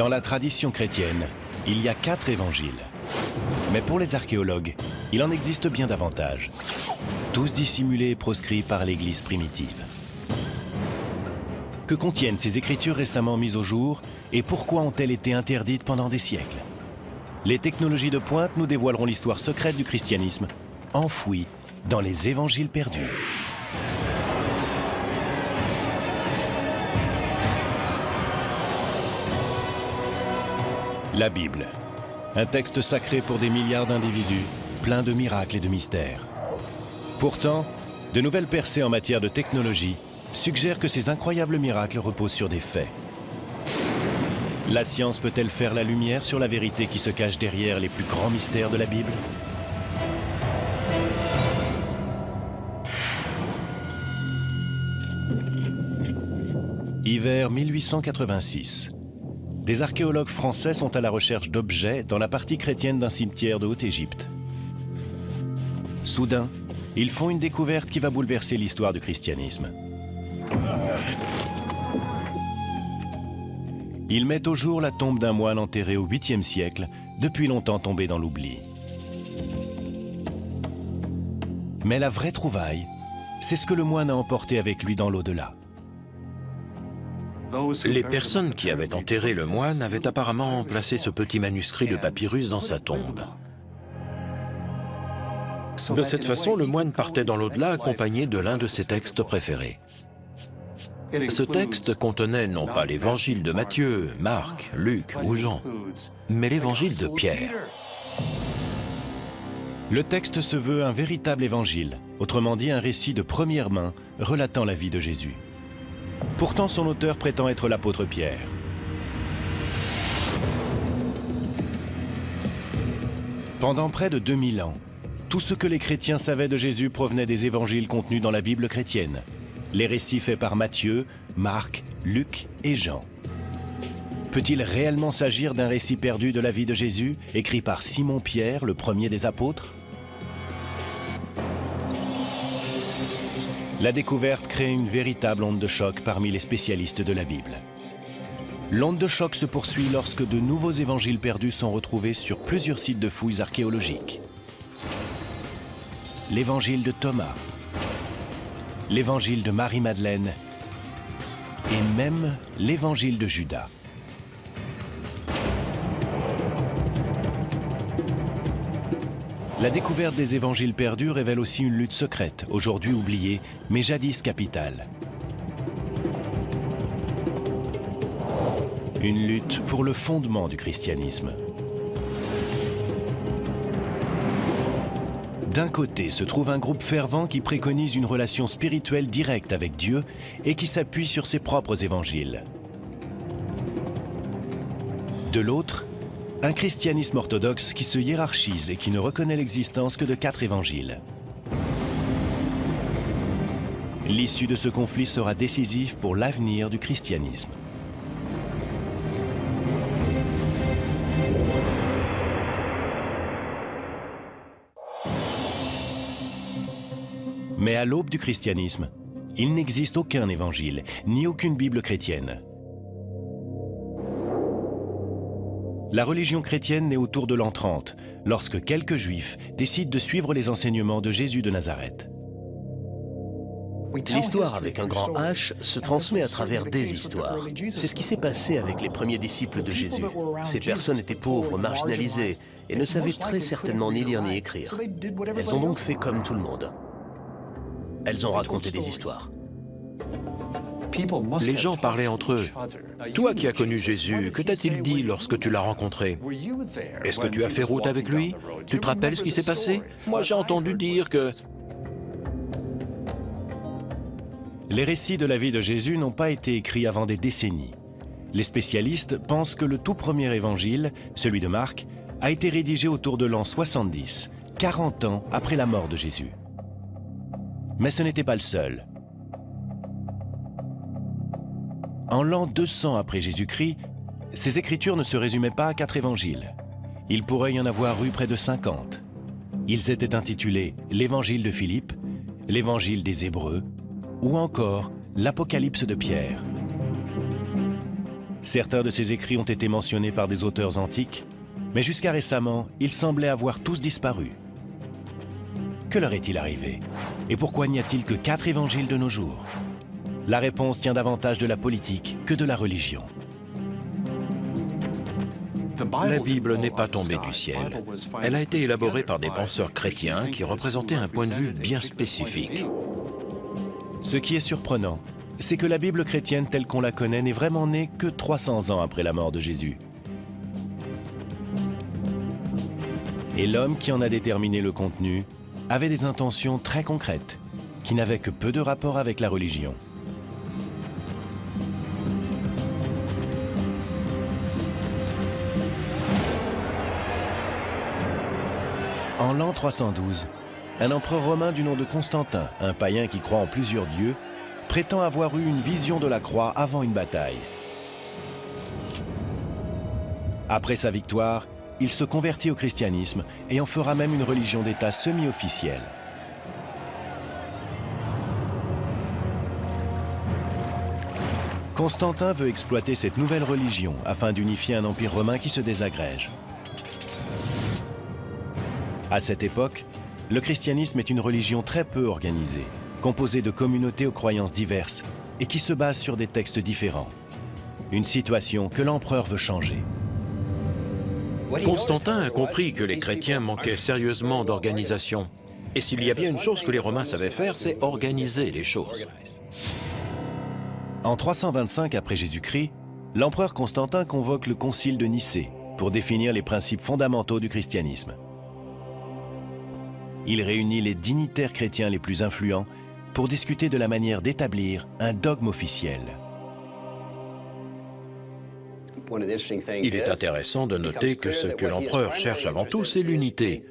Dans la tradition chrétienne, il y a 4 évangiles. Mais pour les archéologues, il en existe bien davantage. Tous dissimulés et proscrits par l'Église primitive. Que contiennent ces écritures récemment mises au jour et pourquoi ont-elles été interdites pendant des siècles? Les technologies de pointe nous dévoileront l'histoire secrète du christianisme, enfouie dans les évangiles perdus. La Bible, un texte sacré pour des milliards d'individus, plein de miracles et de mystères. Pourtant, de nouvelles percées en matière de technologie suggèrent que ces incroyables miracles reposent sur des faits. La science peut-elle faire la lumière sur la vérité qui se cache derrière les plus grands mystères de la Bible? Hiver 1886. Des archéologues français sont à la recherche d'objets dans la partie chrétienne d'un cimetière de Haute-Égypte. Soudain, ils font une découverte qui va bouleverser l'histoire du christianisme. Ils mettent au jour la tombe d'un moine enterré au 8e siècle, depuis longtemps tombé dans l'oubli. Mais la vraie trouvaille, c'est ce que le moine a emporté avec lui dans l'au-delà. Les personnes qui avaient enterré le moine avaient apparemment placé ce petit manuscrit de papyrus dans sa tombe. De cette façon, le moine partait dans l'au-delà accompagné de l'un de ses textes préférés. Ce texte contenait non pas l'évangile de Matthieu, Marc, Luc ou Jean, mais l'évangile de Pierre. Le texte se veut un véritable évangile, autrement dit un récit de première main relatant la vie de Jésus. Pourtant, son auteur prétend être l'apôtre Pierre. Pendant près de 2000 ans, tout ce que les chrétiens savaient de Jésus provenait des évangiles contenus dans la Bible chrétienne. Les récits faits par Matthieu, Marc, Luc et Jean. Peut-il réellement s'agir d'un récit perdu de la vie de Jésus, écrit par Simon-Pierre, le premier des apôtres? La découverte crée une véritable onde de choc parmi les spécialistes de la Bible. L'onde de choc se poursuit lorsque de nouveaux évangiles perdus sont retrouvés sur plusieurs sites de fouilles archéologiques. L'évangile de Thomas, l'évangile de Marie-Madeleine et même l'évangile de Judas. La découverte des évangiles perdus révèle aussi une lutte secrète, aujourd'hui oubliée, mais jadis capitale. Une lutte pour le fondement du christianisme. D'un côté se trouve un groupe fervent qui préconise une relation spirituelle directe avec Dieu et qui s'appuie sur ses propres évangiles. De l'autre, un christianisme orthodoxe qui se hiérarchise et qui ne reconnaît l'existence que de 4 évangiles. L'issue de ce conflit sera décisive pour l'avenir du christianisme. Mais à l'aube du christianisme, il n'existe aucun évangile, ni aucune Bible chrétienne. La religion chrétienne naît autour de l'an 30, lorsque quelques Juifs décident de suivre les enseignements de Jésus de Nazareth. L'histoire avec un grand H se transmet à travers des histoires. C'est ce qui s'est passé avec les premiers disciples de Jésus. Ces personnes étaient pauvres, marginalisées, et ne savaient très certainement ni lire ni écrire. Elles ont donc fait comme tout le monde. Elles ont raconté des histoires. Les gens parlaient entre eux. Toi qui as connu Jésus, que t'a-t-il dit lorsque tu l'as rencontré? Est-ce que tu as fait route avec lui? Tu te rappelles ce qui s'est passé? Moi, j'ai entendu dire que... Les récits de la vie de Jésus n'ont pas été écrits avant des décennies. Les spécialistes pensent que le tout premier évangile, celui de Marc, a été rédigé autour de l'an 70, 40 ans après la mort de Jésus. Mais ce n'était pas le seul. En l'an 200 après Jésus-Christ, ces écritures ne se résumaient pas à 4 évangiles. Il pourrait y en avoir eu près de 50. Ils étaient intitulés l'Évangile de Philippe, l'Évangile des Hébreux ou encore l'Apocalypse de Pierre. Certains de ces écrits ont été mentionnés par des auteurs antiques, mais jusqu'à récemment, ils semblaient avoir tous disparu. Que leur est-il arrivé? Et pourquoi n'y a-t-il que 4 évangiles de nos jours? La réponse tient davantage de la politique que de la religion. La Bible n'est pas tombée du ciel. Elle a été élaborée par des penseurs chrétiens qui représentaient un point de vue bien spécifique. Ce qui est surprenant, c'est que la Bible chrétienne telle qu'on la connaît n'est vraiment née que 300 ans après la mort de Jésus. Et l'homme qui en a déterminé le contenu avait des intentions très concrètes, qui n'avaient que peu de rapport avec la religion. En l'an 312, un empereur romain du nom de Constantin, un païen qui croit en plusieurs dieux, prétend avoir eu une vision de la croix avant une bataille. Après sa victoire, il se convertit au christianisme et en fera même une religion d'État semi-officielle. Constantin veut exploiter cette nouvelle religion afin d'unifier un empire romain qui se désagrège. À cette époque, le christianisme est une religion très peu organisée, composée de communautés aux croyances diverses et qui se base sur des textes différents. Une situation que l'empereur veut changer. Constantin a compris que les chrétiens manquaient sérieusement d'organisation. Et s'il y a bien une chose que les Romains savaient faire, c'est organiser les choses. En 325 après Jésus-Christ, l'empereur Constantin convoque le concile de Nicée pour définir les principes fondamentaux du christianisme. Il réunit les dignitaires chrétiens les plus influents pour discuter de la manière d'établir un dogme officiel. Il est intéressant de noter que ce que l'empereur cherche avant tout, c'est l'unité.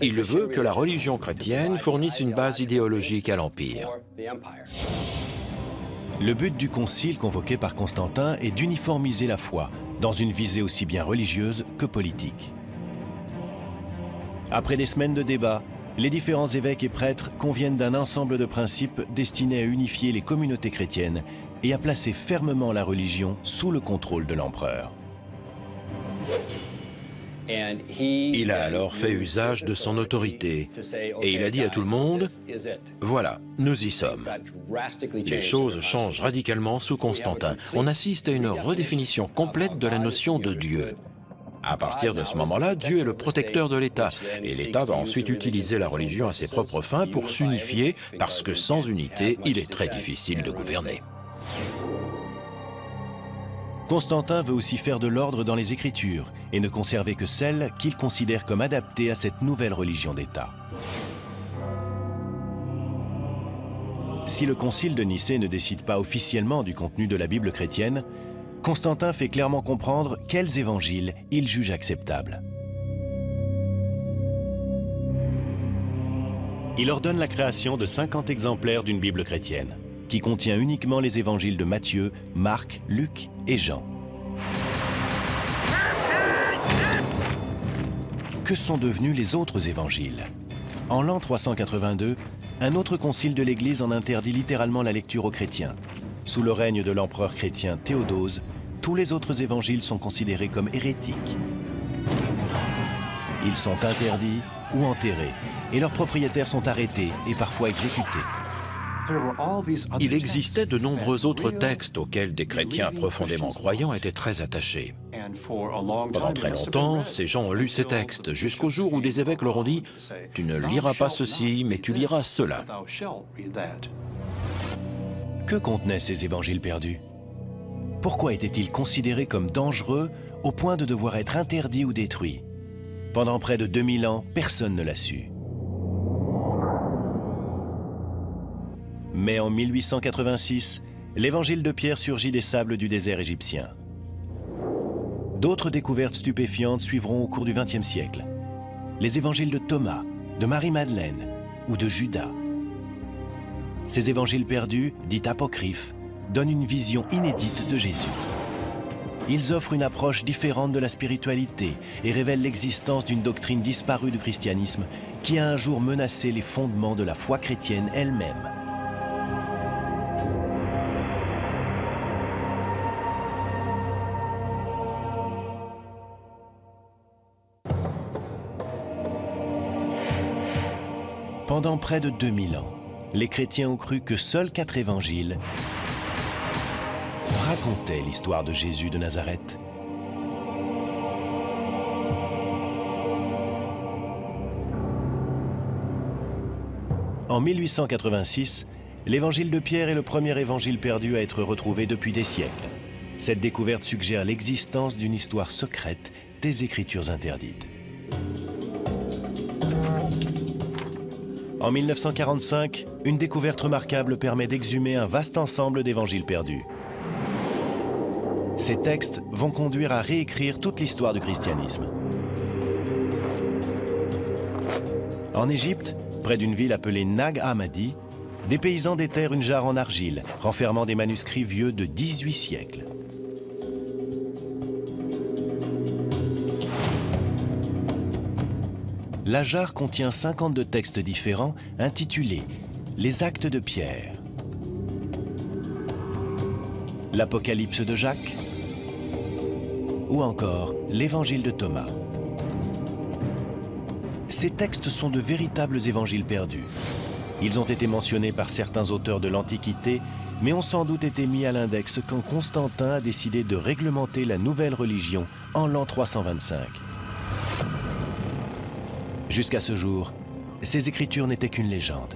Il veut que la religion chrétienne fournisse une base idéologique à l'Empire. Le but du concile convoqué par Constantin est d'uniformiser la foi, dans une visée aussi bien religieuse que politique. Après des semaines de débats, les différents évêques et prêtres conviennent d'un ensemble de principes destinés à unifier les communautés chrétiennes et à placer fermement la religion sous le contrôle de l'empereur. Il a alors fait usage de son autorité et il a dit à tout le monde, « Voilà, nous y sommes ». Les choses changent radicalement sous Constantin. On assiste à une redéfinition complète de la notion de Dieu. À partir de ce moment-là, Dieu est le protecteur de l'État, et l'État va ensuite utiliser la religion à ses propres fins pour s'unifier, parce que sans unité, il est très difficile de gouverner. Constantin veut aussi faire de l'ordre dans les Écritures et ne conserver que celles qu'il considère comme adaptées à cette nouvelle religion d'État. Si le concile de Nicée ne décide pas officiellement du contenu de la Bible chrétienne, Constantin fait clairement comprendre quels évangiles il juge acceptables. Il ordonne la création de 50 exemplaires d'une Bible chrétienne, qui contient uniquement les évangiles de Matthieu, Marc, Luc et Jean. Que sont devenus les autres évangiles? En l'an 382, un autre concile de l'Église en interdit littéralement la lecture aux chrétiens. Sous le règne de l'empereur chrétien Théodose, tous les autres évangiles sont considérés comme hérétiques. Ils sont interdits ou enterrés, et leurs propriétaires sont arrêtés et parfois exécutés. Il existait de nombreux autres textes auxquels des chrétiens profondément croyants étaient très attachés. Pendant très longtemps, ces gens ont lu ces textes, jusqu'au jour où des évêques leur ont dit « Tu ne liras pas ceci, mais tu liras cela ». Que contenaient ces évangiles perdus? Pourquoi étaient-ils considérés comme dangereux au point de devoir être interdits ou détruits? Pendant près de 2000 ans, personne ne l'a su. Mais en 1886, l'évangile de Pierre surgit des sables du désert égyptien. D'autres découvertes stupéfiantes suivront au cours du XXe siècle. Les évangiles de Thomas, de Marie-Madeleine ou de Judas. Ces évangiles perdus, dits apocryphes, donnent une vision inédite de Jésus. Ils offrent une approche différente de la spiritualité et révèlent l'existence d'une doctrine disparue du christianisme qui a un jour menacé les fondements de la foi chrétienne elle-même. Pendant près de 2000 ans, les chrétiens ont cru que seuls 4 évangiles racontaient l'histoire de Jésus de Nazareth. En 1886, l'évangile de Pierre est le premier évangile perdu à être retrouvé depuis des siècles. Cette découverte suggère l'existence d'une histoire secrète des Écritures interdites. En 1945, une découverte remarquable permet d'exhumer un vaste ensemble d'évangiles perdus. Ces textes vont conduire à réécrire toute l'histoire du christianisme. En Égypte, près d'une ville appelée Nag Hammadi, des paysans déterrent une jarre en argile, renfermant des manuscrits vieux de 18 siècles. La jarre contient 52 textes différents intitulés « Les Actes de Pierre », « L'Apocalypse de Jacques » ou encore « l'Évangile de Thomas ». Ces textes sont de véritables évangiles perdus. Ils ont été mentionnés par certains auteurs de l'Antiquité, mais ont sans doute été mis à l'index quand Constantin a décidé de réglementer la nouvelle religion en l'an 325. Jusqu'à ce jour, ces écritures n'étaient qu'une légende.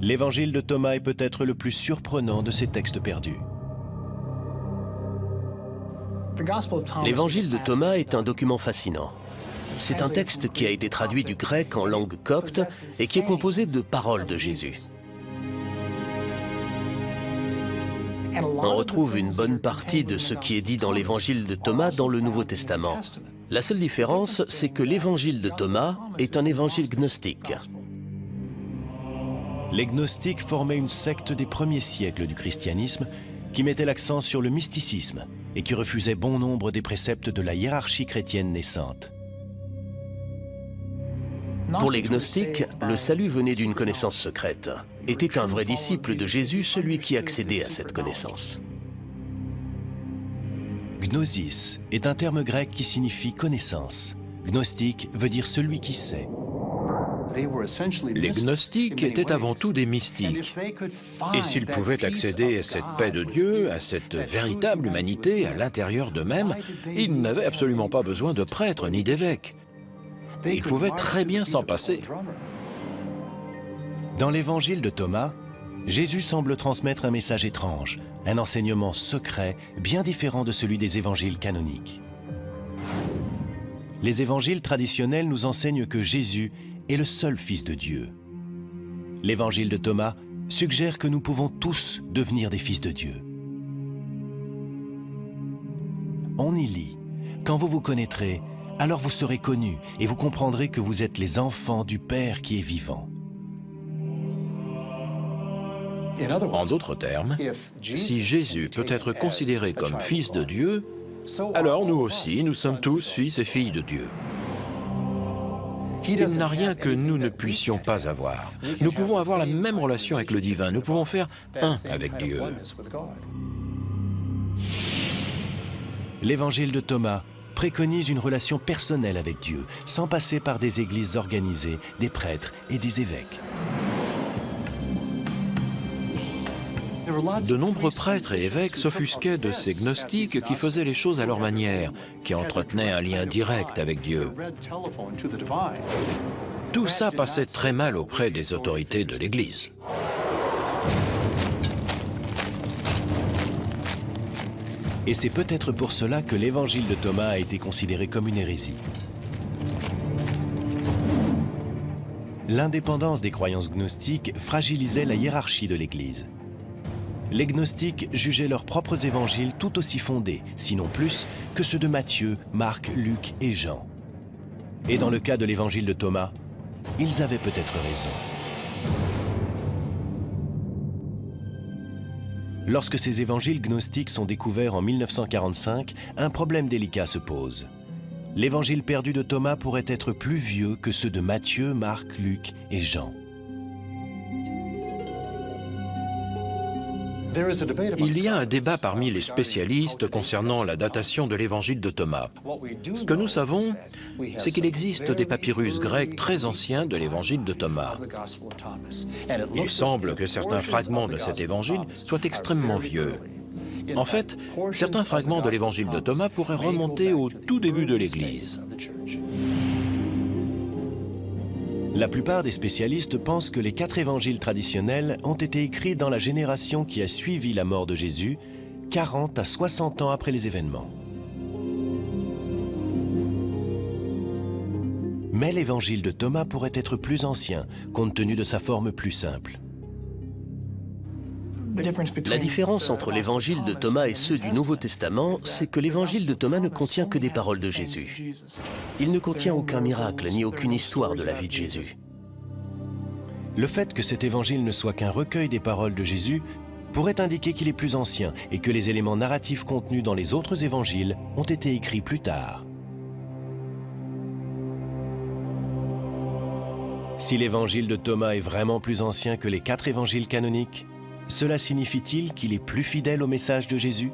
L'évangile de Thomas est peut-être le plus surprenant de ces textes perdus. L'évangile de Thomas est un document fascinant. C'est un texte qui a été traduit du grec en langue copte et qui est composé de paroles de Jésus. On retrouve une bonne partie de ce qui est dit dans l'évangile de Thomas dans le Nouveau Testament. La seule différence, c'est que l'évangile de Thomas est un évangile gnostique. Les gnostiques formaient une secte des premiers siècles du christianisme qui mettait l'accent sur le mysticisme et qui refusait bon nombre des préceptes de la hiérarchie chrétienne naissante. Pour les gnostiques, le salut venait d'une connaissance secrète. Était un vrai disciple de Jésus celui qui accédait à cette connaissance. Gnosis est un terme grec qui signifie connaissance. Gnostique veut dire celui qui sait. Les gnostiques étaient avant tout des mystiques. Et s'ils pouvaient accéder à cette paix de Dieu, à cette véritable humanité à l'intérieur d'eux-mêmes, ils n'avaient absolument pas besoin de prêtres ni d'évêques. Ils pouvaient très bien s'en passer. Dans l'évangile de Thomas, Jésus semble transmettre un message étrange, un enseignement secret bien différent de celui des évangiles canoniques. Les évangiles traditionnels nous enseignent que Jésus est le seul Fils de Dieu. L'évangile de Thomas suggère que nous pouvons tous devenir des fils de Dieu. On y lit « Quand vous vous connaîtrez, alors vous serez connus et vous comprendrez que vous êtes les enfants du Père qui est vivant. » En d'autres termes, si Jésus peut être considéré comme Fils de Dieu, alors nous aussi, nous sommes tous fils et filles de Dieu. Il n'a rien que nous ne puissions pas avoir. Nous pouvons avoir la même relation avec le divin. Nous pouvons faire un avec Dieu. L'évangile de Thomas préconise une relation personnelle avec Dieu, sans passer par des églises organisées, des prêtres et des évêques. De nombreux prêtres et évêques s'offusquaient de ces gnostiques qui faisaient les choses à leur manière, qui entretenaient un lien direct avec Dieu. Tout ça passait très mal auprès des autorités de l'Église. Et c'est peut-être pour cela que l'évangile de Thomas a été considéré comme une hérésie. L'indépendance des croyances gnostiques fragilisait la hiérarchie de l'Église. Les gnostiques jugeaient leurs propres évangiles tout aussi fondés, sinon plus, que ceux de Matthieu, Marc, Luc et Jean. Et dans le cas de l'évangile de Thomas, ils avaient peut-être raison. Lorsque ces évangiles gnostiques sont découverts en 1945, un problème délicat se pose. L'évangile perdu de Thomas pourrait être plus vieux que ceux de Matthieu, Marc, Luc et Jean. Il y a un débat parmi les spécialistes concernant la datation de l'évangile de Thomas. Ce que nous savons, c'est qu'il existe des papyrus grecs très anciens de l'évangile de Thomas. Il semble que certains fragments de cet évangile soient extrêmement vieux. En fait, certains fragments de l'évangile de Thomas pourraient remonter au tout début de l'Église. La plupart des spécialistes pensent que les 4 évangiles traditionnels ont été écrits dans la génération qui a suivi la mort de Jésus, 40 à 60 ans après les événements. Mais l'évangile de Thomas pourrait être plus ancien, compte tenu de sa forme plus simple. La différence entre l'évangile de Thomas et ceux du Nouveau Testament, c'est que l'évangile de Thomas ne contient que des paroles de Jésus. Il ne contient aucun miracle ni aucune histoire de la vie de Jésus. Le fait que cet évangile ne soit qu'un recueil des paroles de Jésus pourrait indiquer qu'il est plus ancien et que les éléments narratifs contenus dans les autres évangiles ont été écrits plus tard. Si l'évangile de Thomas est vraiment plus ancien que les 4 évangiles canoniques, cela signifie-t-il qu'il est plus fidèle au message de Jésus?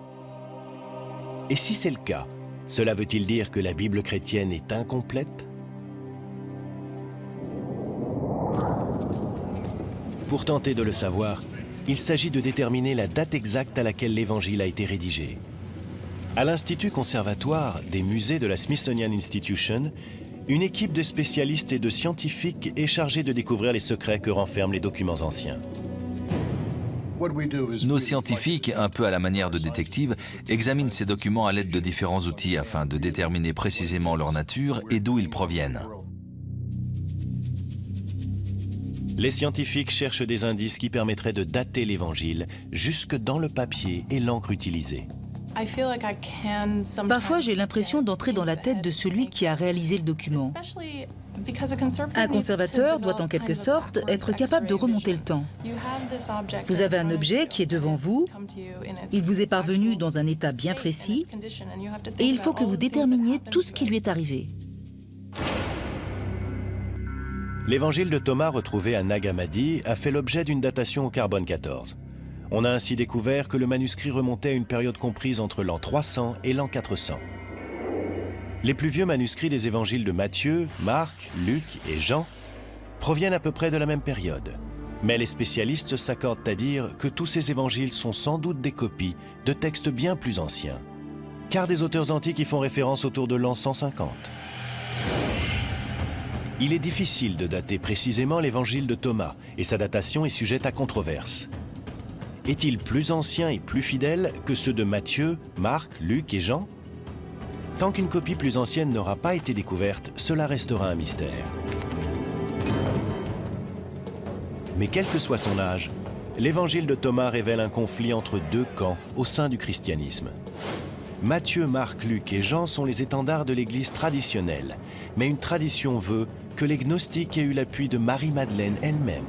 Et si c'est le cas, cela veut-il dire que la Bible chrétienne est incomplète? Pour tenter de le savoir, il s'agit de déterminer la date exacte à laquelle l'Évangile a été rédigé. À l'Institut conservatoire des musées de la Smithsonian Institution, une équipe de spécialistes et de scientifiques est chargée de découvrir les secrets que renferment les documents anciens. Nos scientifiques, un peu à la manière de détectives, examinent ces documents à l'aide de différents outils afin de déterminer précisément leur nature et d'où ils proviennent. Les scientifiques cherchent des indices qui permettraient de dater l'Évangile jusque dans le papier et l'encre utilisée. Parfois, j'ai l'impression d'entrer dans la tête de celui qui a réalisé le document. Un conservateur doit en quelque sorte être capable de remonter le temps. Vous avez un objet qui est devant vous, il vous est parvenu dans un état bien précis, et il faut que vous déterminiez tout ce qui lui est arrivé. L'évangile de Thomas retrouvé à Nag Hammadi a fait l'objet d'une datation au carbone 14. On a ainsi découvert que le manuscrit remontait à une période comprise entre l'an 300 et l'an 400. Les plus vieux manuscrits des évangiles de Matthieu, Marc, Luc et Jean proviennent à peu près de la même période. Mais les spécialistes s'accordent à dire que tous ces évangiles sont sans doute des copies de textes bien plus anciens, car des auteurs antiques y font référence autour de l'an 150. Il est difficile de dater précisément l'évangile de Thomas, et sa datation est sujette à controverse. Est-il plus ancien et plus fidèle que ceux de Matthieu, Marc, Luc et Jean? Tant qu'une copie plus ancienne n'aura pas été découverte, cela restera un mystère. Mais quel que soit son âge, l'évangile de Thomas révèle un conflit entre 2 camps au sein du christianisme. Matthieu, Marc, Luc et Jean sont les étendards de l'Église traditionnelle, mais une tradition veut que les gnostiques aient eu l'appui de Marie-Madeleine elle-même.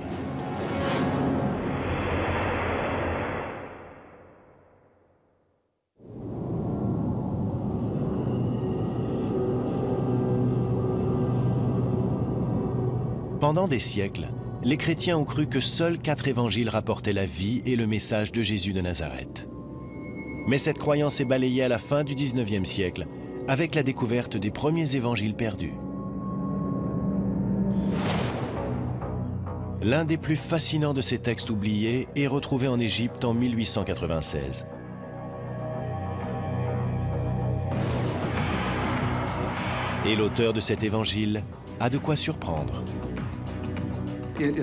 Pendant des siècles, les chrétiens ont cru que seuls 4 évangiles rapportaient la vie et le message de Jésus de Nazareth. Mais cette croyance est balayée à la fin du XIXe siècle, avec la découverte des premiers évangiles perdus. L'un des plus fascinants de ces textes oubliés est retrouvé en Égypte en 1896. Et l'auteur de cet évangile a de quoi surprendre.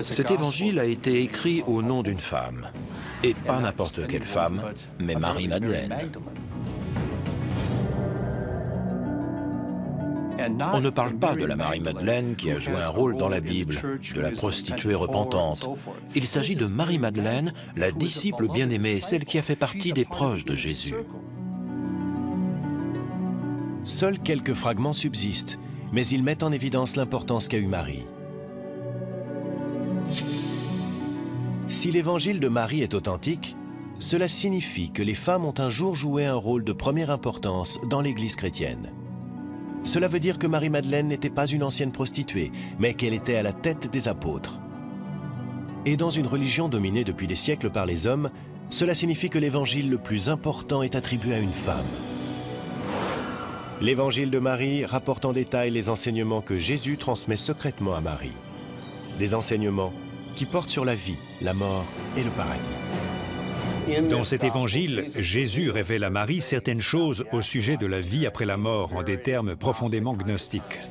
Cet évangile a été écrit au nom d'une femme. Et pas n'importe quelle femme, mais Marie-Madeleine. On ne parle pas de la Marie-Madeleine qui a joué un rôle dans la Bible, de la prostituée repentante. Il s'agit de Marie-Madeleine, la disciple bien-aimée, celle qui a fait partie des proches de Jésus. Seuls quelques fragments subsistent, mais ils mettent en évidence l'importance qu'a eue Marie. Si l'évangile de Marie est authentique, cela signifie que les femmes ont un jour joué un rôle de première importance dans l'Église chrétienne. Cela veut dire que Marie-Madeleine n'était pas une ancienne prostituée, mais qu'elle était à la tête des apôtres. Et dans une religion dominée depuis des siècles par les hommes, cela signifie que l'évangile le plus important est attribué à une femme. L'évangile de Marie rapporte en détail les enseignements que Jésus transmet secrètement à Marie. Des enseignements qui portent sur la vie, la mort et le paradis. Dans cet évangile, Jésus révèle à Marie certaines choses au sujet de la vie après la mort en des termes profondément gnostiques.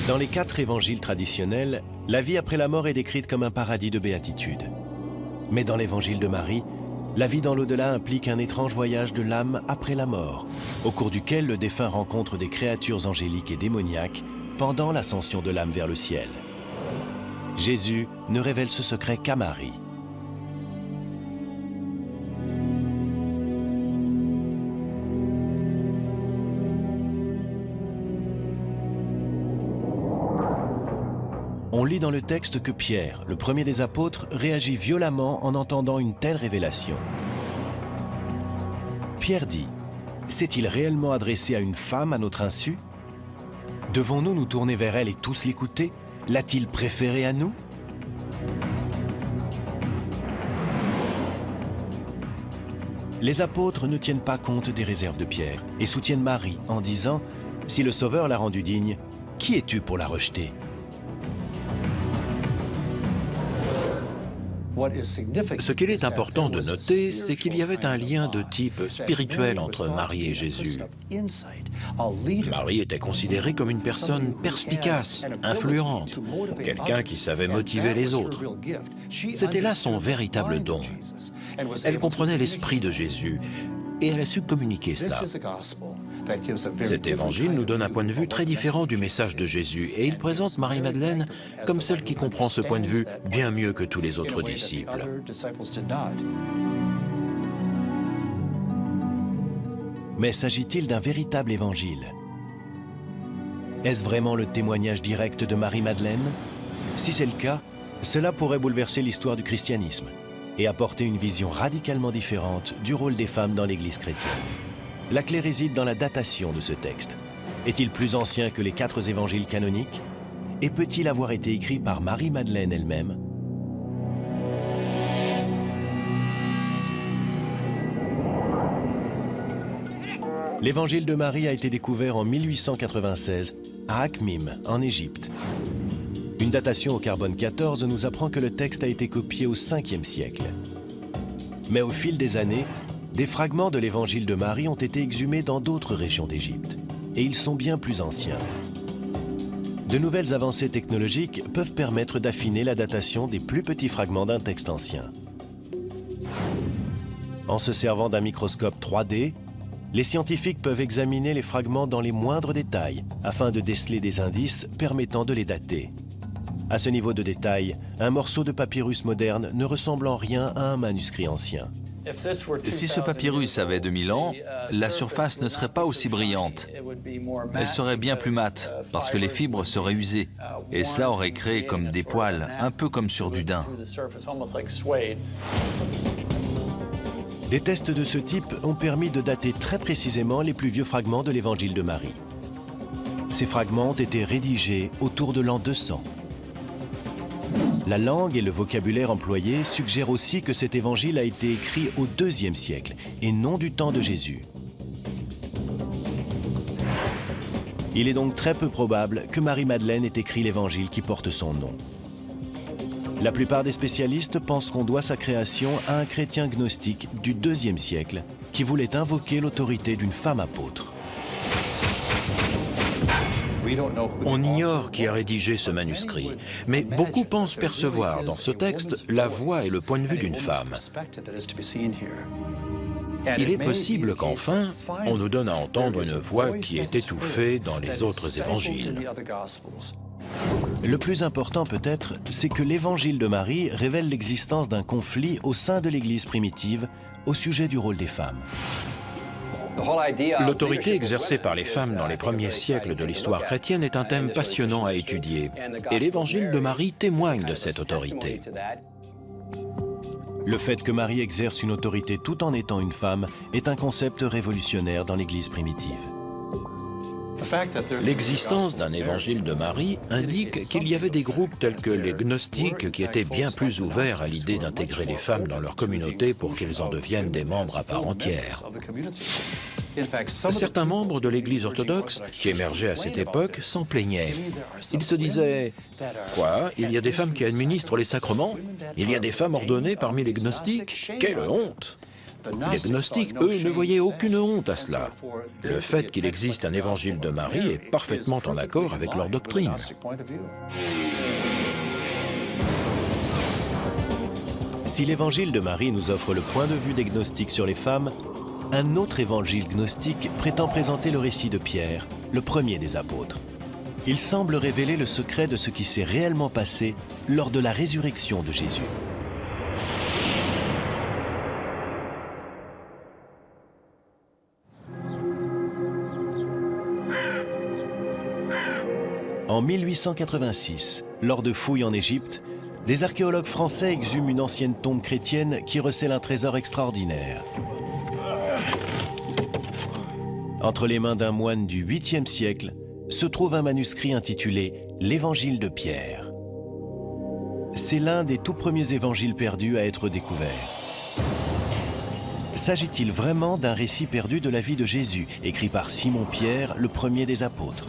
Dans les 4 évangiles traditionnels, la vie après la mort est décrite comme un paradis de béatitude. Mais dans l'évangile de Marie, la vie dans l'au-delà implique un étrange voyage de l'âme après la mort, au cours duquel le défunt rencontre des créatures angéliques et démoniaques pendant l'ascension de l'âme vers le ciel. Jésus ne révèle ce secret qu'à Marie. On lit dans le texte que Pierre, le premier des apôtres, réagit violemment en entendant une telle révélation. Pierre dit, « S'est-il réellement adressé à une femme à notre insu? Devons-nous nous tourner vers elle et tous l'écouter? L'a-t-il préférée à nous ?» Les apôtres ne tiennent pas compte des réserves de Pierre et soutiennent Marie en disant, « Si le Sauveur l'a rendue digne, qui es-tu pour la rejeter ?» Ce qu'il est important de noter, c'est qu'il y avait un lien de type spirituel entre Marie et Jésus. Marie était considérée comme une personne perspicace, influente, quelqu'un qui savait motiver les autres. C'était là son véritable don. Elle comprenait l'esprit de Jésus et elle a su communiquer cela. Cet évangile nous donne un point de vue très différent du message de Jésus et il présente Marie-Madeleine comme celle qui comprend ce point de vue bien mieux que tous les autres disciples. Mais s'agit-il d'un véritable évangile? Est-ce vraiment le témoignage direct de Marie-Madeleine? Si c'est le cas, cela pourrait bouleverser l'histoire du christianisme et apporter une vision radicalement différente du rôle des femmes dans l'Église chrétienne. La clé réside dans la datation de ce texte. Est-il plus ancien que les 4 évangiles canoniques? Et peut-il avoir été écrit par Marie-Madeleine elle-même? L'évangile de Marie a été découvert en 1896 à Akhmim, en Égypte. Une datation au carbone 14 nous apprend que le texte a été copié au 5e siècle. Mais au fil des années, des fragments de l'évangile de Marie ont été exhumés dans d'autres régions d'Égypte, et ils sont bien plus anciens. De nouvelles avancées technologiques peuvent permettre d'affiner la datation des plus petits fragments d'un texte ancien. En se servant d'un microscope 3D, les scientifiques peuvent examiner les fragments dans les moindres détails afin de déceler des indices permettant de les dater. À ce niveau de détail, un morceau de papyrus moderne ne ressemble en rien à un manuscrit ancien. Si ce papyrus avait 2000 ans, la surface ne serait pas aussi brillante. Elle serait bien plus mate, parce que les fibres seraient usées. Et cela aurait créé comme des poils, un peu comme sur du daim. Des tests de ce type ont permis de dater très précisément les plus vieux fragments de l'évangile de Marie. Ces fragments ont été rédigés autour de l'an 200. La langue et le vocabulaire employés suggèrent aussi que cet évangile a été écrit au IIe siècle et non du temps de Jésus. Il est donc très peu probable que Marie-Madeleine ait écrit l'évangile qui porte son nom. La plupart des spécialistes pensent qu'on doit sa création à un chrétien gnostique du IIe siècle qui voulait invoquer l'autorité d'une femme apôtre. On ignore qui a rédigé ce manuscrit, mais beaucoup pensent percevoir dans ce texte la voix et le point de vue d'une femme. Il est possible qu'enfin, on nous donne à entendre une voix qui est étouffée dans les autres évangiles. Le plus important peut-être, c'est que l'évangile de Marie révèle l'existence d'un conflit au sein de l'Église primitive au sujet du rôle des femmes. L'autorité exercée par les femmes dans les premiers siècles de l'histoire chrétienne est un thème passionnant à étudier, et l'évangile de Marie témoigne de cette autorité. Le fait que Marie exerce une autorité tout en étant une femme est un concept révolutionnaire dans l'Église primitive. L'existence d'un évangile de Marie indique qu'il y avait des groupes tels que les gnostiques qui étaient bien plus ouverts à l'idée d'intégrer les femmes dans leur communauté pour qu'elles en deviennent des membres à part entière. Certains membres de l'Église orthodoxe qui émergeaient à cette époque s'en plaignaient. Ils se disaient « Quoi? Il y a des femmes qui administrent les sacrements? Il y a des femmes ordonnées parmi les gnostiques? Quelle honte !» Les gnostiques, eux, ne voyaient aucune honte à cela. Le fait qu'il existe un évangile de Marie est parfaitement en accord avec leur doctrine. Si l'évangile de Marie nous offre le point de vue des gnostiques sur les femmes, un autre évangile gnostique prétend présenter le récit de Pierre, le premier des apôtres. Il semble révéler le secret de ce qui s'est réellement passé lors de la résurrection de Jésus. En 1886, lors de fouilles en Égypte, des archéologues français exhument une ancienne tombe chrétienne qui recèle un trésor extraordinaire. Entre les mains d'un moine du 8e siècle se trouve un manuscrit intitulé « L'Évangile de Pierre ». C'est l'un des tout premiers évangiles perdus à être découvert. S'agit-il vraiment d'un récit perdu de la vie de Jésus, écrit par Simon-Pierre, le premier des apôtres?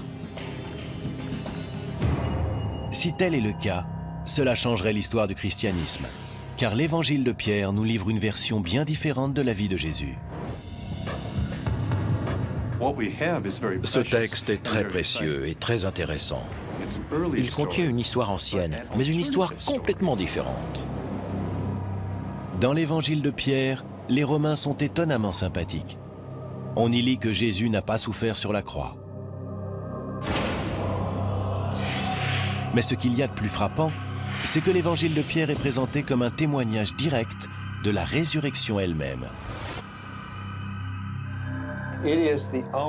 Si tel est le cas, cela changerait l'histoire du christianisme, car l'évangile de Pierre nous livre une version bien différente de la vie de Jésus. Ce texte est très précieux et très intéressant. Il contient une histoire ancienne, mais une histoire complètement différente. Dans l'évangile de Pierre, les Romains sont étonnamment sympathiques. On y lit que Jésus n'a pas souffert sur la croix. Mais ce qu'il y a de plus frappant, c'est que l'évangile de Pierre est présenté comme un témoignage direct de la résurrection elle-même.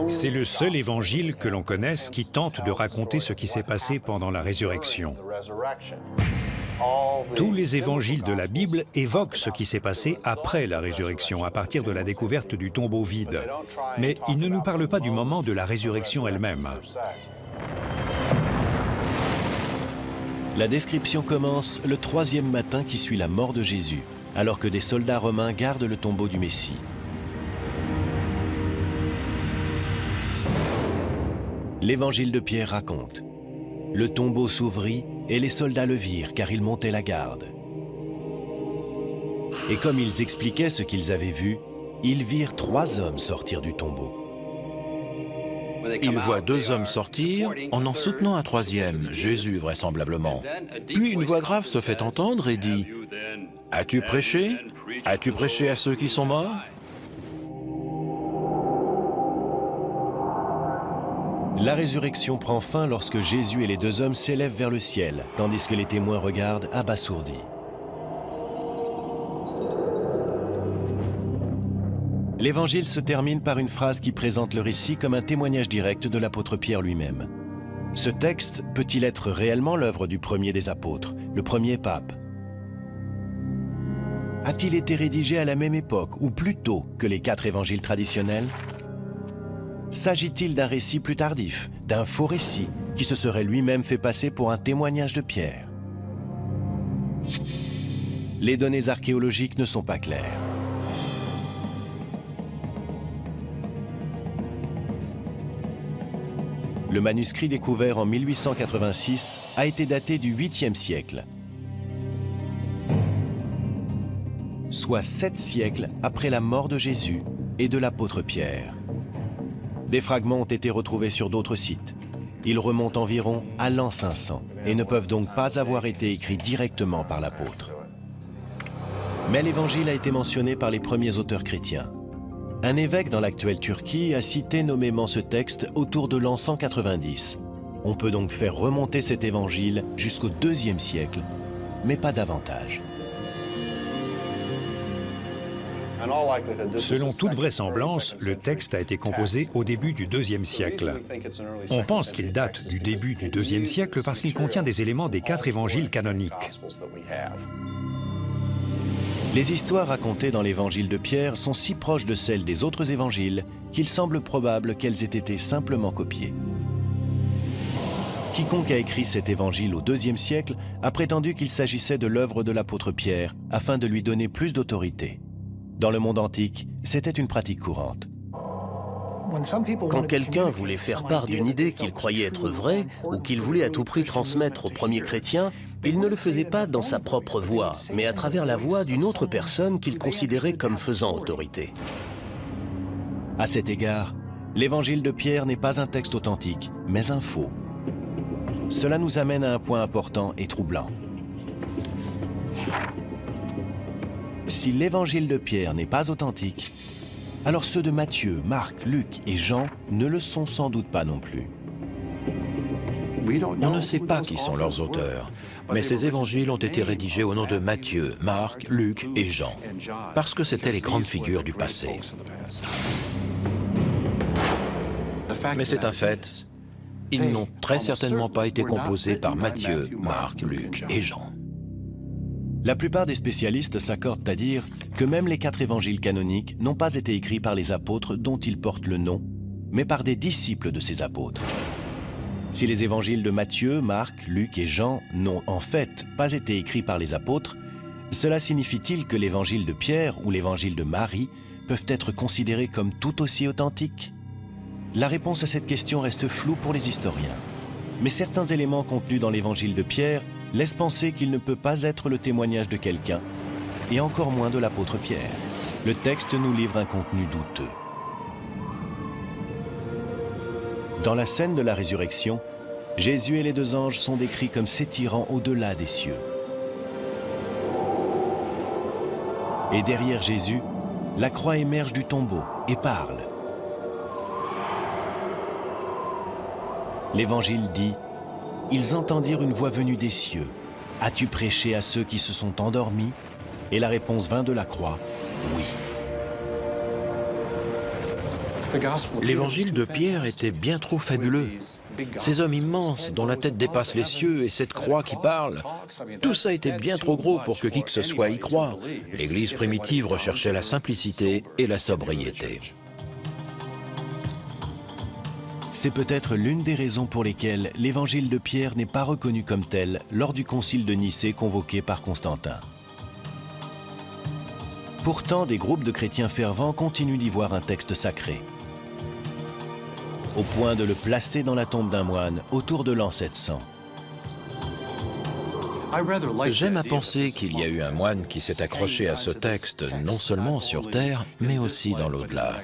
C'est le seul évangile que l'on connaisse qui tente de raconter ce qui s'est passé pendant la résurrection. Tous les évangiles de la Bible évoquent ce qui s'est passé après la résurrection, à partir de la découverte du tombeau vide. Mais ils ne nous parlent pas du moment de la résurrection elle-même. La description commence le 3e matin qui suit la mort de Jésus, alors que des soldats romains gardent le tombeau du Messie. L'évangile de Pierre raconte: le tombeau s'ouvrit et les soldats le virent car ils montaient la garde. Et comme ils expliquaient ce qu'ils avaient vu, ils virent 3 hommes sortir du tombeau. Ils voient 2 hommes sortir en soutenant un 3e, Jésus vraisemblablement. Puis une voix grave se fait entendre et dit « As-tu prêché? As-tu prêché à ceux qui sont morts ?» La résurrection prend fin lorsque Jésus et les 2 hommes s'élèvent vers le ciel, tandis que les témoins regardent abasourdis. L'évangile se termine par une phrase qui présente le récit comme un témoignage direct de l'apôtre Pierre lui-même. Ce texte peut-il être réellement l'œuvre du premier des apôtres, le premier pape? A-t-il été rédigé à la même époque ou plus tôt que les 4 évangiles traditionnels? S'agit-il d'un récit plus tardif, d'un faux récit qui se serait lui-même fait passer pour un témoignage de Pierre? Les données archéologiques ne sont pas claires. Le manuscrit découvert en 1886 a été daté du 8e siècle, soit 7 siècles après la mort de Jésus et de l'apôtre Pierre. Des fragments ont été retrouvés sur d'autres sites. Ils remontent environ à l'an 500 et ne peuvent donc pas avoir été écrits directement par l'apôtre. Mais l'évangile a été mentionné par les premiers auteurs chrétiens. Un évêque dans l'actuelle Turquie a cité nommément ce texte autour de l'an 190. On peut donc faire remonter cet évangile jusqu'au 2e siècle, mais pas davantage. Selon toute vraisemblance, le texte a été composé au début du 2e siècle. On pense qu'il date du début du 2e siècle parce qu'il contient des éléments des 4 évangiles canoniques. Les histoires racontées dans l'évangile de Pierre sont si proches de celles des autres évangiles qu'il semble probable qu'elles aient été simplement copiées. quiconque a écrit cet évangile au IIe siècle a prétendu qu'il s'agissait de l'œuvre de l'apôtre Pierre afin de lui donner plus d'autorité. Dans le monde antique, c'était une pratique courante. Quand quelqu'un voulait faire part d'une idée qu'il croyait être vraie ou qu'il voulait à tout prix transmettre aux premiers chrétiens, il ne le faisait pas dans sa propre voix, mais à travers la voix d'une autre personne qu'il considérait comme faisant autorité. À cet égard, l'évangile de Pierre n'est pas un texte authentique, mais un faux. Cela nous amène à un point important et troublant. Si l'évangile de Pierre n'est pas authentique, alors ceux de Matthieu, Marc, Luc et Jean ne le sont sans doute pas non plus. On ne sait pas qui sont leurs auteurs, mais ces évangiles ont été rédigés au nom de Matthieu, Marc, Luc et Jean, parce que c'étaient les grandes figures du passé. Mais c'est un fait, ils n'ont très certainement pas été composés par Matthieu, Marc, Luc et Jean. La plupart des spécialistes s'accordent à dire que même les 4 évangiles canoniques n'ont pas été écrits par les apôtres dont ils portent le nom, mais par des disciples de ces apôtres. Si les évangiles de Matthieu, Marc, Luc et Jean n'ont en fait pas été écrits par les apôtres, cela signifie-t-il que l'évangile de Pierre ou l'évangile de Marie peuvent être considérés comme tout aussi authentiques? La réponse à cette question reste floue pour les historiens. Mais certains éléments contenus dans l'évangile de Pierre laissent penser qu'il ne peut pas être le témoignage de quelqu'un, et encore moins de l'apôtre Pierre. Le texte nous livre un contenu douteux. Dans la scène de la résurrection, Jésus et les 2 anges sont décrits comme s'étirant au-delà des cieux. Et derrière Jésus, la croix émerge du tombeau et parle. L'Évangile dit « Ils entendirent une voix venue des cieux. As-tu prêché à ceux qui se sont endormis ?» Et la réponse vint de la croix « Oui ». L'évangile de Pierre était bien trop fabuleux. Ces hommes immenses dont la tête dépasse les cieux et cette croix qui parle, tout ça était bien trop gros pour que qui que ce soit y croie. L'Église primitive recherchait la simplicité et la sobriété. C'est peut-être l'une des raisons pour lesquelles l'évangile de Pierre n'est pas reconnu comme tel lors du concile de Nicée convoqué par Constantin. Pourtant, des groupes de chrétiens fervents continuent d'y voir un texte sacré, au point de le placer dans la tombe d'un moine autour de l'an 700. J'aime à penser qu'il y a eu un moine qui s'est accroché à ce texte non seulement sur terre, mais aussi dans l'au-delà.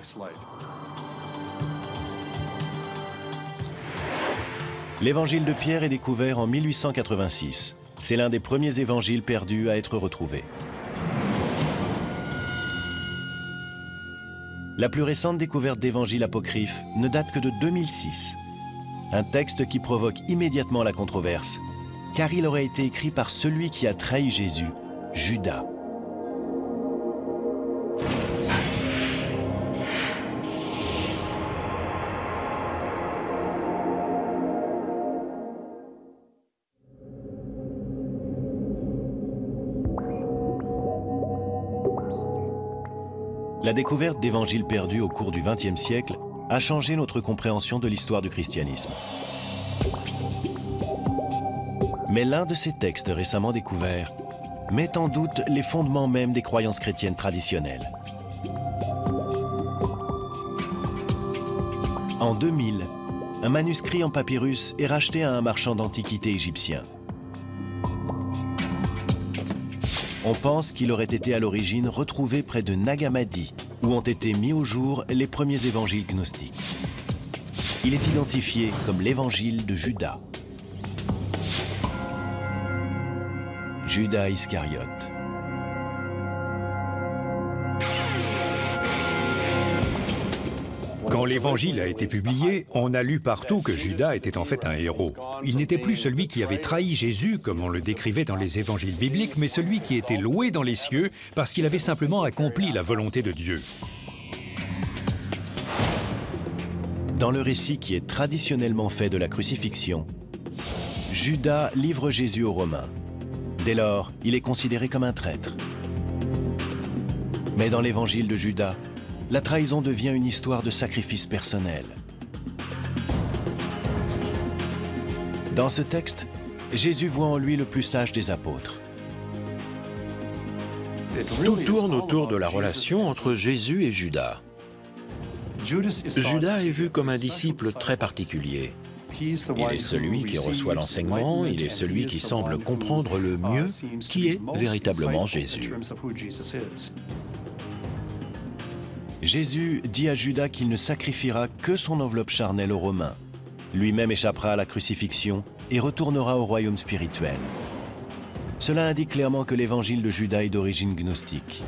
L'évangile de Pierre est découvert en 1886. C'est l'un des premiers évangiles perdus à être retrouvé. La plus récente découverte d'évangiles apocryphes ne date que de 2006. Un texte qui provoque immédiatement la controverse, car il aurait été écrit par celui qui a trahi Jésus, Judas. La découverte d'évangiles perdus au cours du XXe siècle a changé notre compréhension de l'histoire du christianisme. Mais l'un de ces textes récemment découverts met en doute les fondements même des croyances chrétiennes traditionnelles. En 2000, un manuscrit en papyrus est racheté à un marchand d'antiquités égyptien. On pense qu'il aurait été à l'origine retrouvé près de Nag Hammadi, où ont été mis au jour les premiers évangiles gnostiques. Il est identifié comme l'évangile de Judas. Judas Iscariote. Quand l'Évangile a été publié, on a lu partout que Judas était en fait un héros. Il n'était plus celui qui avait trahi Jésus, comme on le décrivait dans les évangiles bibliques, mais celui qui était loué dans les cieux parce qu'il avait simplement accompli la volonté de Dieu. Dans le récit qui est traditionnellement fait de la crucifixion, Judas livre Jésus aux Romains. Dès lors, il est considéré comme un traître. Mais dans l'évangile de Judas, la trahison devient une histoire de sacrifice personnel. Dans ce texte, Jésus voit en lui le plus sage des apôtres. Tout tourne autour de la relation entre Jésus et Judas. Judas est vu comme un disciple très particulier. Il est celui qui reçoit l'enseignement, il est celui qui semble comprendre le mieux qui est véritablement Jésus. Jésus dit à Judas qu'il ne sacrifiera que son enveloppe charnelle aux Romains. Lui-même échappera à la crucifixion et retournera au royaume spirituel. Cela indique clairement que l'évangile de Judas est d'origine gnostique.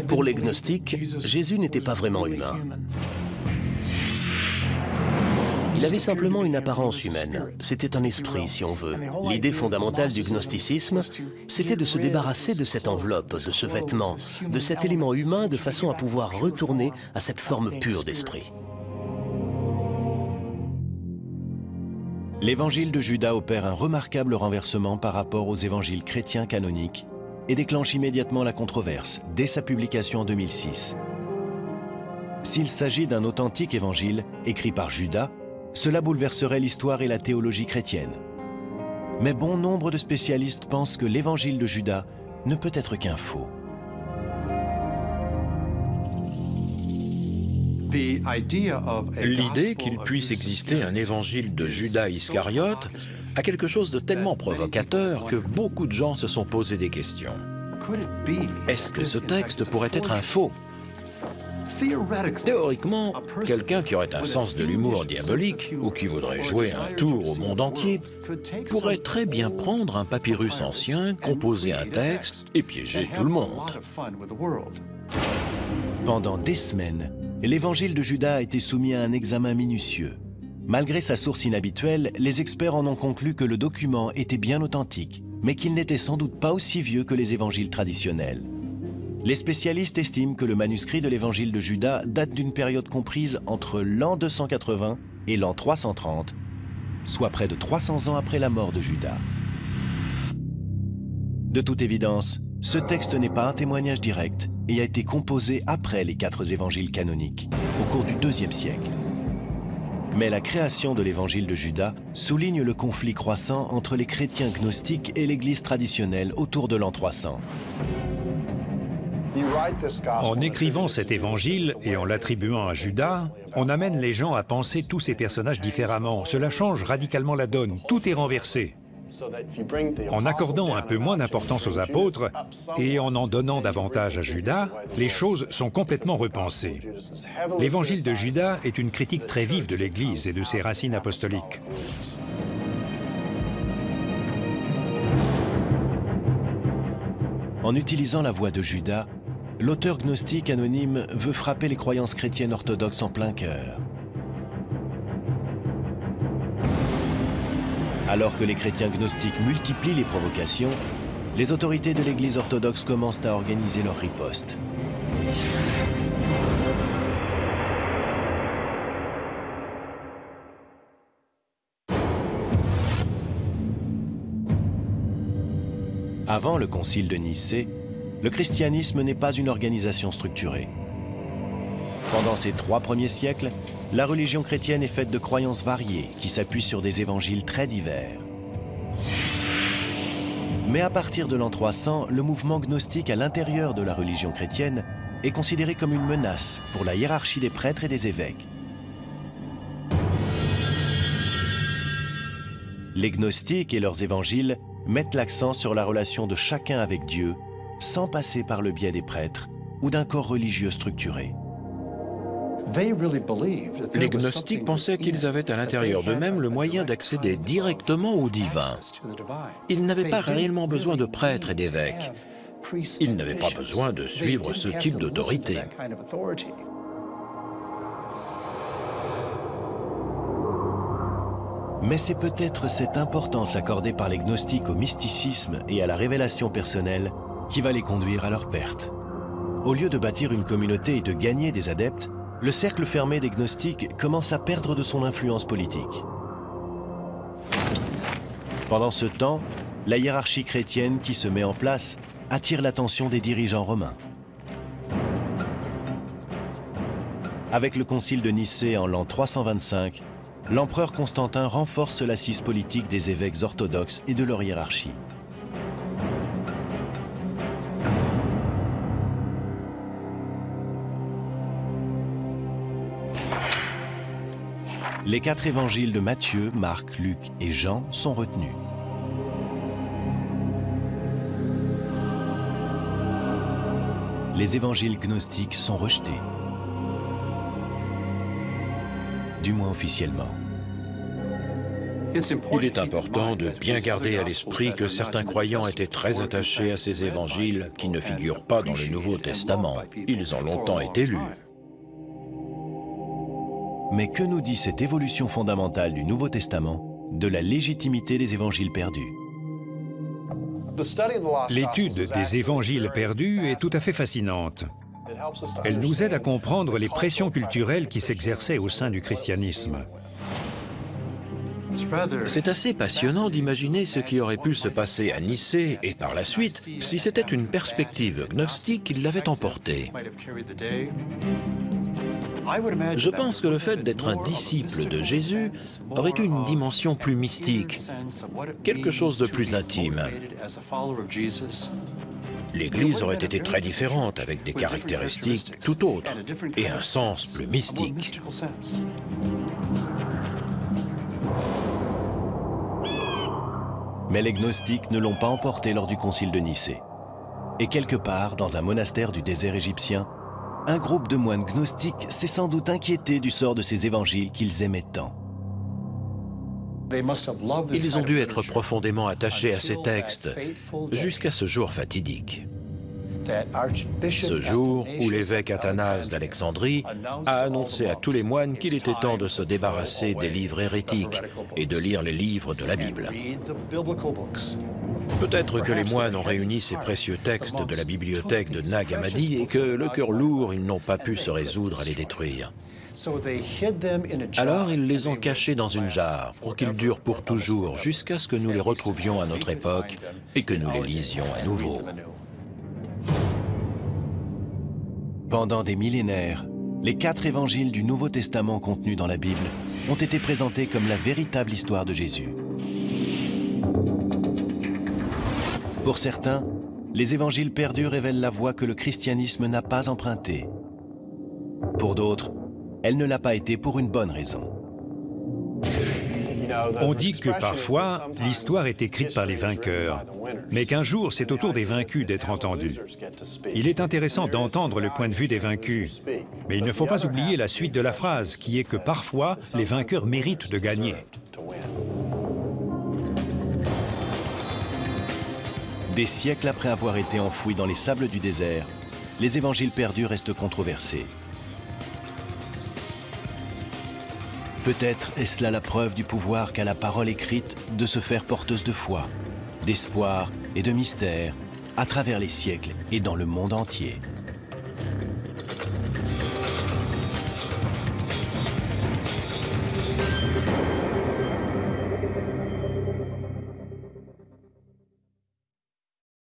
Pour les gnostiques, Jésus n'était pas vraiment humain. Il avait simplement une apparence humaine. C'était un esprit, si on veut. L'idée fondamentale du gnosticisme, c'était de se débarrasser de cette enveloppe, de ce vêtement, de cet élément humain, de façon à pouvoir retourner à cette forme pure d'esprit. L'évangile de Judas opère un remarquable renversement par rapport aux évangiles chrétiens canoniques et déclenche immédiatement la controverse dès sa publication en 2006. S'il s'agit d'un authentique évangile écrit par Judas, cela bouleverserait l'histoire et la théologie chrétienne. Mais bon nombre de spécialistes pensent que l'évangile de Judas ne peut être qu'un faux. L'idée qu'il puisse exister un évangile de Judas Iscariote a quelque chose de tellement provocateur que beaucoup de gens se sont posé des questions. Est-ce que ce texte pourrait être un faux? Théoriquement, quelqu'un qui aurait un sens de l'humour diabolique ou qui voudrait jouer un tour au monde entier pourrait très bien prendre un papyrus ancien, composer un texte et piéger tout le monde. Pendant des semaines, l'évangile de Judas a été soumis à un examen minutieux. Malgré sa source inhabituelle, les experts en ont conclu que le document était bien authentique, mais qu'il n'était sans doute pas aussi vieux que les évangiles traditionnels. Les spécialistes estiment que le manuscrit de l'évangile de Judas date d'une période comprise entre l'an 280 et l'an 330, soit près de 300 ans après la mort de Judas. De toute évidence, ce texte n'est pas un témoignage direct et a été composé après les 4 évangiles canoniques, au cours du IIe siècle. Mais la création de l'évangile de Judas souligne le conflit croissant entre les chrétiens gnostiques et l'Église traditionnelle autour de l'an 300. En écrivant cet évangile et en l'attribuant à Judas, on amène les gens à penser tous ces personnages différemment. Cela change radicalement la donne, tout est renversé. En accordant un peu moins d'importance aux apôtres et en donnant davantage à Judas, les choses sont complètement repensées. L'évangile de Judas est une critique très vive de l'Église et de ses racines apostoliques. En utilisant la voix de Judas, l'auteur gnostique anonyme veut frapper les croyances chrétiennes orthodoxes en plein cœur. Alors que les chrétiens gnostiques multiplient les provocations, les autorités de l'Église orthodoxe commencent à organiser leur riposte. Avant le concile de Nicée, le christianisme n'est pas une organisation structurée. Pendant ces 3 premiers siècles, la religion chrétienne est faite de croyances variées qui s'appuient sur des évangiles très divers. Mais à partir de l'an 300, le mouvement gnostique à l'intérieur de la religion chrétienne est considéré comme une menace pour la hiérarchie des prêtres et des évêques. Les gnostiques et leurs évangiles mettent l'accent sur la relation de chacun avec Dieu, sans passer par le biais des prêtres ou d'un corps religieux structuré. Les gnostiques pensaient qu'ils avaient à l'intérieur d'eux-mêmes le moyen d'accéder directement au divin. Ils n'avaient pas réellement besoin de prêtres et d'évêques. Ils n'avaient pas besoin de suivre ce type d'autorité. Mais c'est peut-être cette importance accordée par les gnostiques au mysticisme et à la révélation personnelle qui va les conduire à leur perte. Au lieu de bâtir une communauté et de gagner des adeptes, le cercle fermé des gnostiques commence à perdre de son influence politique. Pendant ce temps, la hiérarchie chrétienne qui se met en place attire l'attention des dirigeants romains. Avec le concile de Nicée en l'an 325, l'empereur Constantin renforce l'assise politique des évêques orthodoxes et de leur hiérarchie. Les 4 évangiles de Matthieu, Marc, Luc et Jean sont retenus. Les évangiles gnostiques sont rejetés, du moins officiellement. Il est important de bien garder à l'esprit que certains croyants étaient très attachés à ces évangiles qui ne figurent pas dans le Nouveau Testament. Ils ont longtemps été lus. Mais que nous dit cette évolution fondamentale du Nouveau Testament de la légitimité des évangiles perdus? L'étude des évangiles perdus est tout à fait fascinante. Elle nous aide à comprendre les pressions culturelles qui s'exerçaient au sein du christianisme. C'est assez passionnant d'imaginer ce qui aurait pu se passer à Nicée et par la suite si c'était une perspective gnostique qui l'avait emporté. Je pense que le fait d'être un disciple de Jésus aurait eu une dimension plus mystique, quelque chose de plus intime. L'Église aurait été très différente, avec des caractéristiques tout autres et un sens plus mystique. Mais les gnostiques ne l'ont pas emporté lors du concile de Nicée. Et quelque part, dans un monastère du désert égyptien, un groupe de moines gnostiques s'est sans doute inquiété du sort de ces évangiles qu'ils aimaient tant. Ils ont dû être profondément attachés à ces textes, jusqu'à ce jour fatidique. Ce jour où l'évêque Athanase d'Alexandrie a annoncé à tous les moines qu'il était temps de se débarrasser des livres hérétiques et de lire les livres de la Bible. Peut-être que les moines ont réuni ces précieux textes de la bibliothèque de Nag Hammadi et que, le cœur lourd, ils n'ont pas pu se résoudre à les détruire. Alors ils les ont cachés dans une jarre pour qu'ils durent pour toujours jusqu'à ce que nous les retrouvions à notre époque et que nous les lisions à nouveau. Pendant des millénaires, les 4 évangiles du Nouveau Testament contenus dans la Bible ont été présentés comme la véritable histoire de Jésus. Pour certains, les évangiles perdus révèlent la voie que le christianisme n'a pas empruntée. Pour d'autres, elle ne l'a pas été pour une bonne raison. On dit que parfois, l'histoire est écrite par les vainqueurs, mais qu'un jour, c'est au tour des vaincus d'être entendus. Il est intéressant d'entendre le point de vue des vaincus, mais il ne faut pas oublier la suite de la phrase, qui est que parfois, les vainqueurs méritent de gagner. Des siècles après avoir été enfouis dans les sables du désert, les évangiles perdus restent controversés. Peut-être est-ce là la preuve du pouvoir qu'a la parole écrite de se faire porteuse de foi, d'espoir et de mystère à travers les siècles et dans le monde entier.